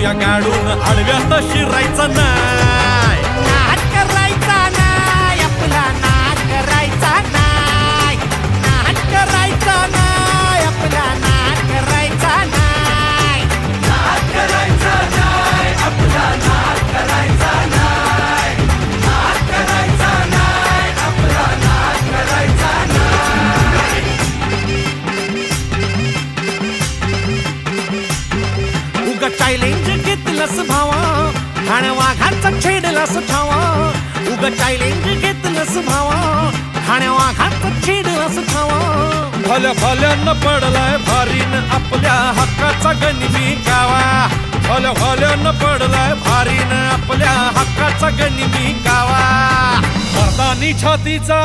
घेऊया गाडून आडव्यात शिरायचा नाही. नाद करायचा नाही आपला, नाद करायचा नाही, नाद करायचा नाही आपला, नाद करायचा नाही, नाद करायचा नाही आपला, नाद करायचा नाही, नाद करायचा नाही आपला, नाद करायचा नाही. उगा चॅलेंज घेतलंस भावा, ठाण्या वाघाचा छेडलास ठावा. उगा चॅलेंज घेतलंस भावा, ठाण्या वाघाचा छेडलास ठावा. भल्या भल्यानं पडलाय भारीन आपल्या हक्काचा गनिमी गावा. भल्या भल्यानं पडलाय भारीन आपल्या हक्काचा गनिमी गावा. मर्दानी छातीचा